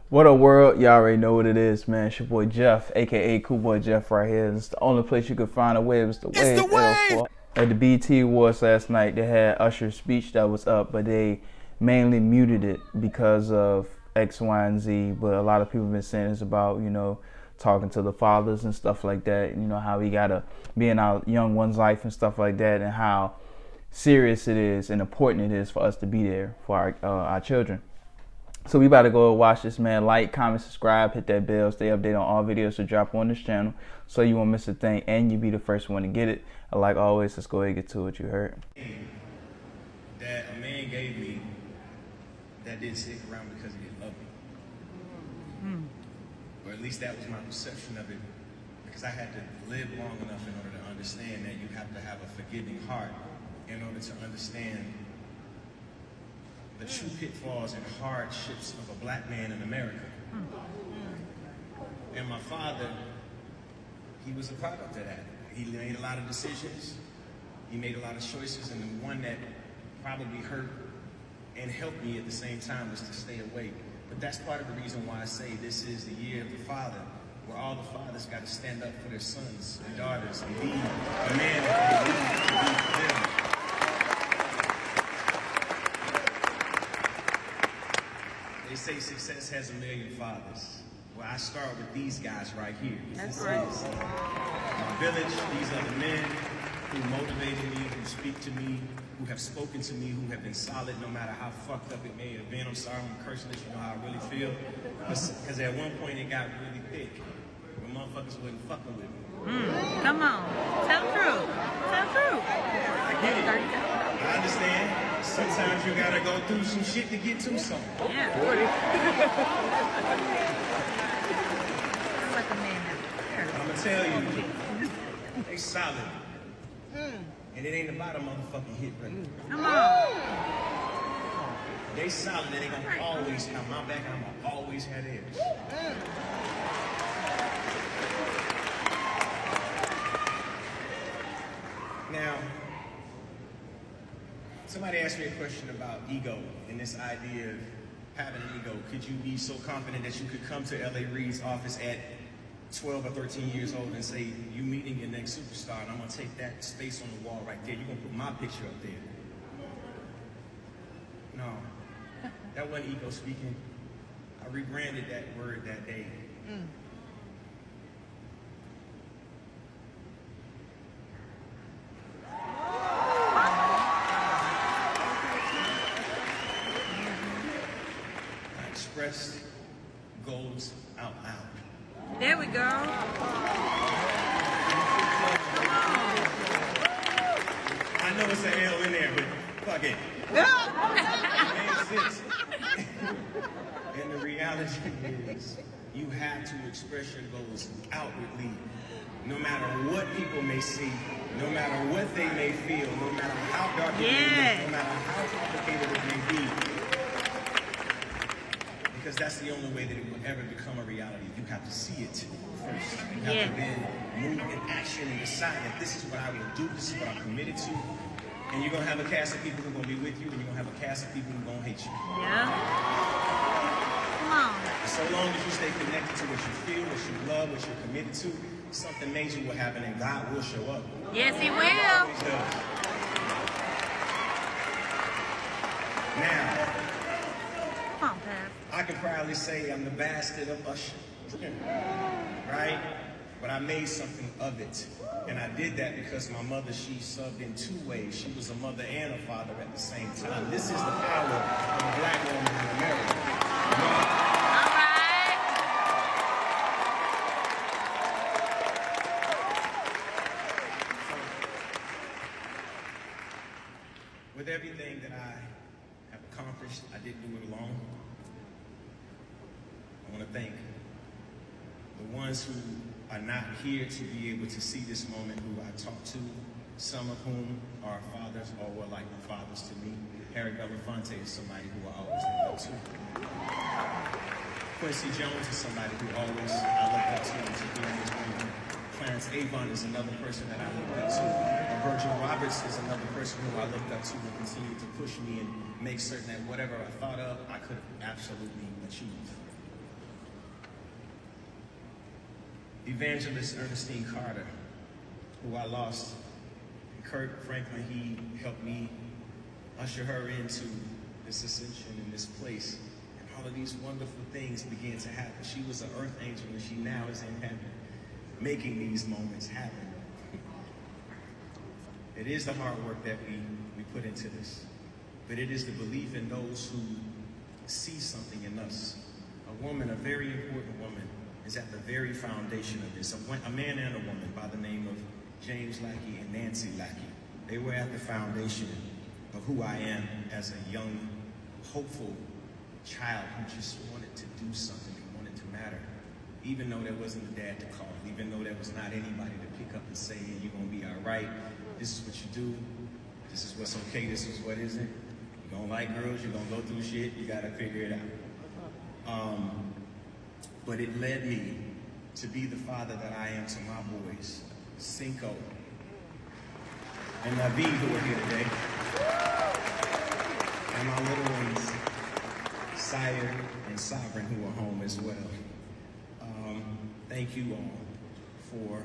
What up, world? Y'all already know what it is, man. It's your boy Jeff, aka Cool Boy Jeff, right here. It's the only place you could find a wave. It's the Wave L4. At the BT Awards last night, they had Usher's speech that was up, but they mainly muted it because of X, Y, and Z. But a lot of people have been saying it's about, talking to the fathers and stuff like that. How we gotta be in our young one's life and stuff like that, and how serious it is and important it is for us to be there for our children. So we about to go watch this, man. Like, comment, subscribe, hit that bell, stay updated on all videos to drop on this channel so you won't miss a thing and you be the first one to get it. Like always, let's go ahead and get to what you heard. That a man gave me that didn't stick around because he didn't love me. Or at least that was my perception of it, because I had to live long enough in order to understand that you have to have a forgiving heart in order to understand the true pitfalls and hardships of a black man in America. And my father, he was a product of that. He made a lot of decisions, he made a lot of choices, and the one that probably hurt and helped me at the same time was to stay away. But that's part of the reason why I say this is the year of the father, where all the fathers got to stand up for their sons and daughters and be the man that they need to be for them. They say success has a million fathers. Well, I start with these guys right here. That's right. My village, these are the men who motivated me, who speak to me, who have spoken to me, who have been solid no matter how fucked up it may have been. I'm sorry, I'm cursing this, you know how I really feel. Because at one point it got really thick. When motherfuckers wasn't fucking with me. Come on. Tell the truth. Tell the truth. I get it. I understand. Sometimes you gotta go through some shit to get to something. Yeah. Like a man now. I'm gonna tell you, they solid. And it ain't about a motherfucking hit record. Come on. They solid, and they gonna always have my back, and I'm gonna always have theirs. Now, somebody asked me a question about ego and this idea of having an ego. Could you be so confident that you could come to L.A. Reid's office at 12 or 13 years old and say, you meeting your next superstar, and I'm gonna take that space on the wall right there. You're gonna put my picture up there. No, that wasn't ego speaking. I rebranded that word that day. I expressed goals out loud. There we go. I know it's an L in there, but fuck it. And the reality is, you have to express your goals outwardly. No matter what people may see, no matter what they may feel, no matter how dark it may look, no matter how complicated it may be. Because that's the only way that it will ever become a reality. You have to see it first. You have to then move in action and decide that this is what I will do, this is what I'm committed to. And you're gonna have a cast of people who are gonna be with you, and you're gonna have a cast of people who are gonna hate you. Yeah. Come on. So long as you stay connected to what you feel, what you love, what you're committed to, something major will happen and God will show up. Yes, he will. He always does. Now, Come on, Pep. I can proudly say I'm the bastard of Usher, right? But I made something of it. And I did that because my mother, she subbed in two ways. She was a mother and a father at the same time. This is the power of a black woman in America. All right. With everything that I have accomplished, I didn't do it alone. I want to thank the ones who are not here to be able to see this moment, who I talked to, some of whom are fathers or were like fathers to me. Harry Belafonte is somebody who I always look up to. Quincy Jones is somebody who I look up to and to do in this movement. Clarence Avon is another person that I look up to. Virgil Roberts is another person who I looked up to and continued to push me and make certain that whatever I thought of, I could absolutely achieve. Evangelist Ernestine Carter, who I lost. Kirk Franklin, he helped me usher her into this ascension in this place. And all of these wonderful things began to happen. She was an earth angel, and she now is in heaven, making these moments happen. It is the hard work that we put into this, but it is the belief in those who see something in us. A woman, a very important woman, is at the very foundation of this. A man and a woman by the name of James Lackey and Nancy Lackey. They were at the foundation of who I am as a young, hopeful child who just wanted to do something and wanted to matter. Even though there wasn't a dad to call, even though there was not anybody to pick up and say, hey, you're gonna be all right, this is what you do, this is what's okay, this is what isn't. You don't like girls, you're gonna go through shit, you gotta figure it out. But it led me to be the father that I am to my boys, Cinco and Naveed, who are here today, and my little ones, Sire and Sovereign, who are home as well. Thank you all for,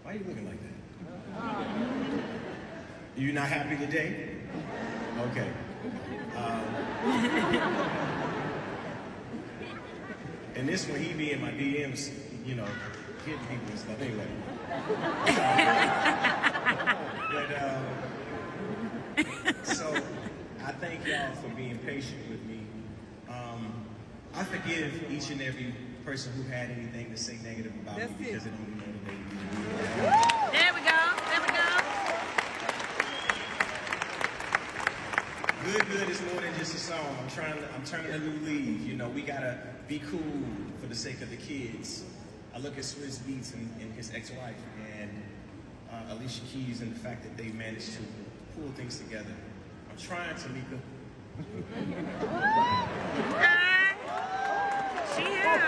why are you looking like that? You not happy today? Okay. And this one, he be in my DMs, you know, hitting people and stuff anyway. So I thank y'all for being patient with me. I forgive each and every person who had anything to say negative about me because it only motivated me to do that. There we go. There we go. Good is more than just a song. I'm turning a new leaf. You know, we gotta be cool for the sake of the kids. I look at Swizz Beatz and his ex-wife and Alicia Keys and the fact that they managed to pull things together. I'm trying, Tamika. She here.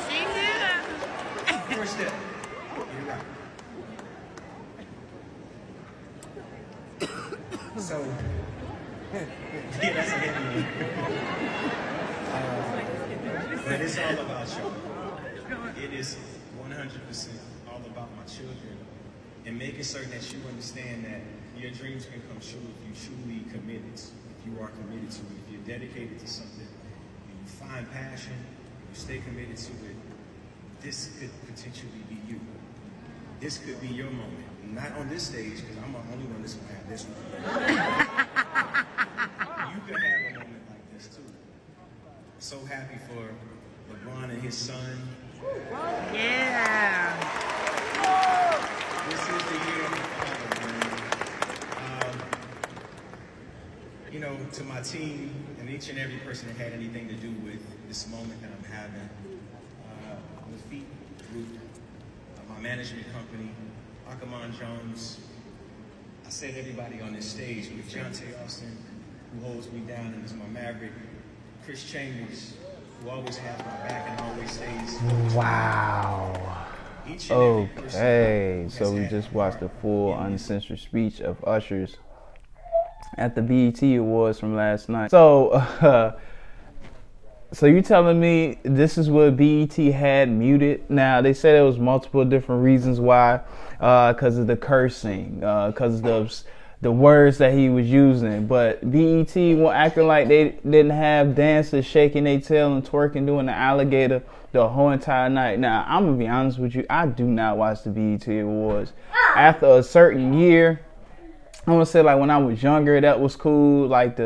She here. First step. Get it right. So, yeah, that's a heavy one. But it's all about y'all. It is 100% all about my children and making certain that you understand that your dreams can come true if you truly committed. If you are committed to it, if you're dedicated to something, and you find passion, you stay committed to it, this could potentially be you. This could be your moment. Not on this stage, because I'm the only one that's going to have this one. You could have a moment like this too. So happy for LeBron and his son. Yeah. This is the year of the father, man. You know, to my team and each and every person that had anything to do with this moment that I'm having, Lafitte Group, my management company, Akamon Jones, I said everybody on this stage, with Jonte Austin, who holds me down and is my maverick, Chris Chambers, who always has my back and always stays. Wow. Okay, so we just watched the full uncensored speech of Usher's at the BET Awards from last night. So, so you telling me this is what BET had muted? Now, they said there was multiple different reasons why, because of the cursing, because of the words that he was using. But BET were acting like they didn't have dancers shaking their tail and twerking, doing the alligator the whole entire night. Now, I'm going to be honest with you. I do not watch the BET Awards. After a certain year, I'm going to say like when I was younger, that was cool. Like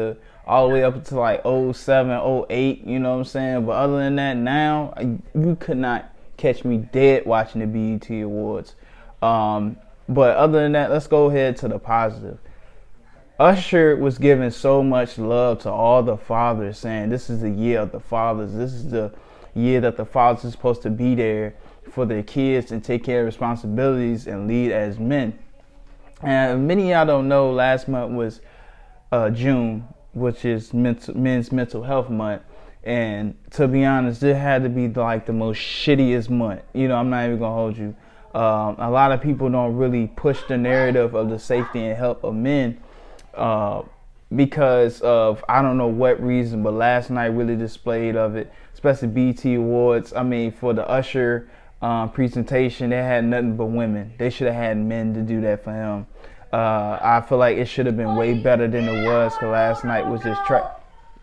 all the way up to like 07, 08, you know what I'm saying? But other than that, now, you could not catch me dead watching the BET Awards. But other than that, let's go ahead to the positive. Usher was giving so much love to all the fathers, saying this is the year of the fathers. This is the year that the fathers are supposed to be there for their kids and take care of responsibilities and lead as men. And many of y'all don't know, last month was June, which is Men's Mental Health Month. And to be honest, it had to be like the most shittiest month. You know, I'm not even going to hold you. A lot of people don't really push the narrative of the safety and health of men because of I don't know what reason, but last night really displayed of it, especially BT Awards. I mean, for the Usher presentation, they had nothing but women. They should have had men to do that for him. I feel like it should have been way better than it was, because last night was just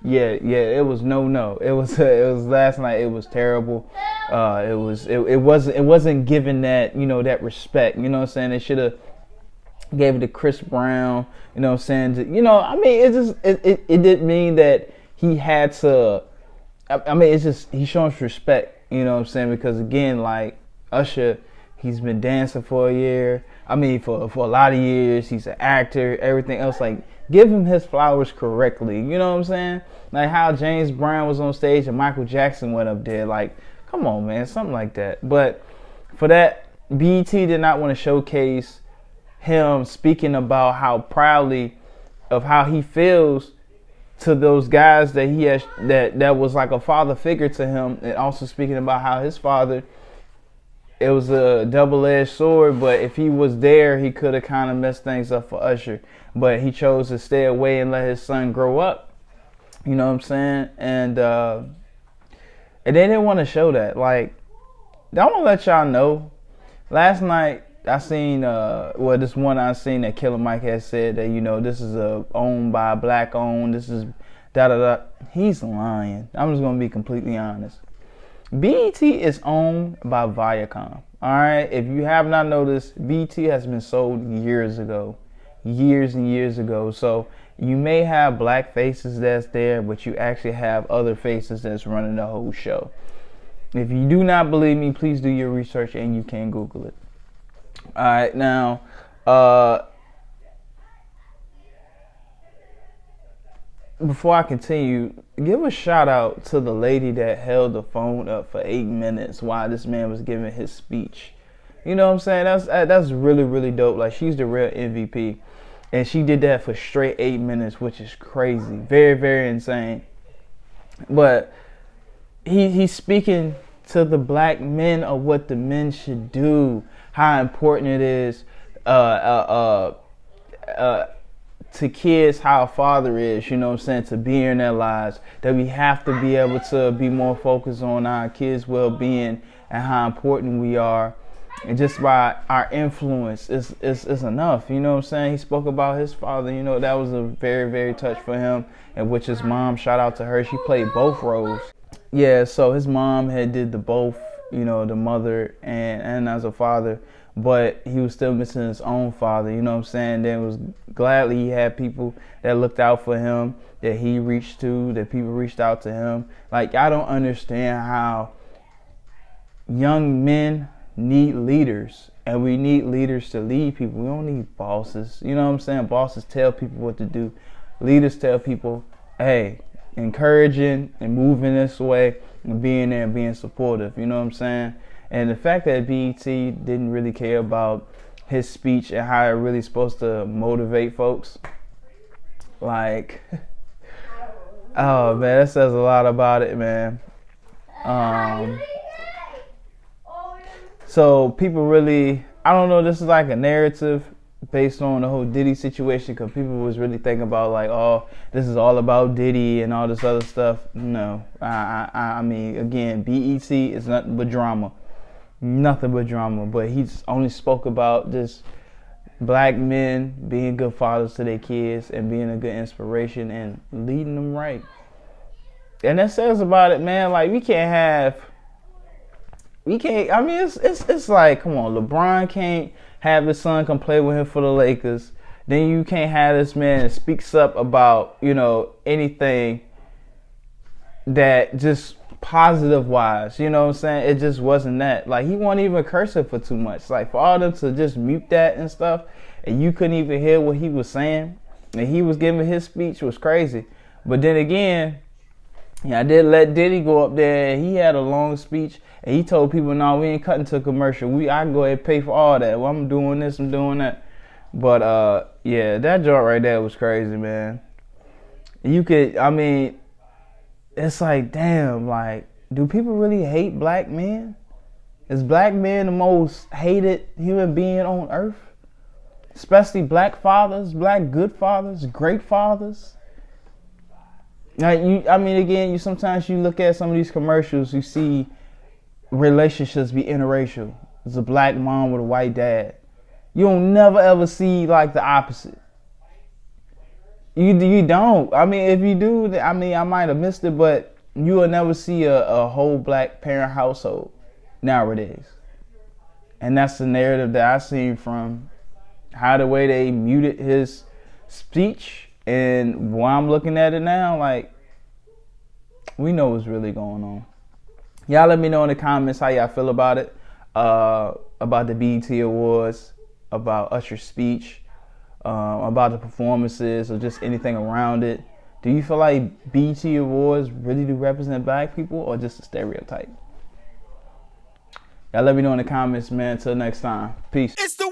yeah, it was no. It was last night. It was terrible. It wasn't given that, you know, that respect. You know what I'm saying? They should have gave it to Chris Brown. You know what I'm saying? You know, I mean, it didn't mean that he had to. I mean, it's just he's showing respect. You know what I'm saying? Because again, like Usher, he's been dancing for a year. I mean, for a lot of years. He's an actor. Everything else, like, give him his flowers correctly. You know what I'm saying? Like how James Brown was on stage and Michael Jackson went up there. Like, come on, man, something like that. But for that, BET did not want to showcase him speaking about how proudly of how he feels to those guys that he has, that was like a father figure to him, and also speaking about how his father, it was a double-edged sword, but if he was there, he could have kind of messed things up for Usher. But he chose to stay away and let his son grow up. You know what I'm saying? And they didn't want to show that. Like, I want to let y'all know, last night I seen, this one I seen that Killer Mike had said that, you know, this is owned by black owned, this is da-da-da. He's lying. I'm just going to be completely honest. BET is owned by Viacom. Alright? If you have not noticed, BET has been sold years ago. Years and years ago. So you may have black faces that's there, but you actually have other faces that's running the whole show. If you do not believe me, please do your research, and you can Google it. Alright, now before I continue, give a shout out to the lady that held the phone up for 8 minutes while this man was giving his speech. You know what I'm saying? That's really, really dope. Like, she's the real MVP. And she did that for straight 8 minutes, which is crazy. Very, very insane. But he's speaking to the black men of what the men should do, how important it is to kids how a father is, you know what I'm saying, to be in their lives, that we have to be able to be more focused on our kids' well-being and how important we are. And just by our influence is enough, you know what I'm saying? He spoke about his father, you know, that was a very, very touch for him, and which his mom, shout out to her, she played both roles. Yeah, so his mom had did the both, you know, the mother and as a father, but he was still missing his own father, you know what I'm saying? Then it was gladly he had people that looked out for him, that he reached to, that people reached out to him. Like, I don't understand how young men need leaders, and we need leaders to lead people. We don't need bosses, you know what I'm saying? Bosses tell people what to do. Leaders tell people, hey, encouraging and moving this way and being there and being supportive, you know what I'm saying? And the fact that BET didn't really care about his speech and how it really supposed to motivate folks, like, oh man, that says a lot about it, man. So people really, I don't know, this is like a narrative based on the whole Diddy situation, because people was really thinking about like, oh, this is all about Diddy and all this other stuff. No, I mean, again, BET is nothing but drama. Nothing but drama. But he's only spoke about just black men being good fathers to their kids and being a good inspiration and leading them right. And that says about it, man. Like, I mean, it's like, come on, LeBron can't have his son come play with him for the Lakers. Then you can't have this man that speaks up about, you know, anything that just positive wise, you know what I'm saying? It just wasn't that. Like, he wasn't even cursing for too much. Like, for all them to just mute that and stuff, and you couldn't even hear what he was saying, and he was giving his speech, was crazy. But then again, yeah, I did let Diddy go up there, and he had a long speech, and he told people, no, we ain't cutting to a commercial. I can go ahead and pay for all that. Well, I'm doing this, I'm doing that. But, yeah, that joint right there was crazy, man. It's like, damn, like, do people really hate black men? Is black men the most hated human being on earth? Especially black fathers, black good fathers, great fathers. Like I mean, again, you sometimes you look at some of these commercials, you see relationships be interracial. It's a black mom with a white dad. You'll never ever see like the opposite. You don't. I mean, if you do, I mean, I might have missed it, but you will never see a whole black parent household nowadays. And that's the narrative that I seen from how the way they muted his speech, and while I'm looking at it now, like, we know what's really going on. Y'all let me know in the comments how y'all feel about it, about the BET Awards, about Usher's speech, about the performances, or just anything around it. Do you feel like BET Awards really do represent black people, or just a stereotype? Y'all let me know in the comments, man. Until next time. Peace. It's the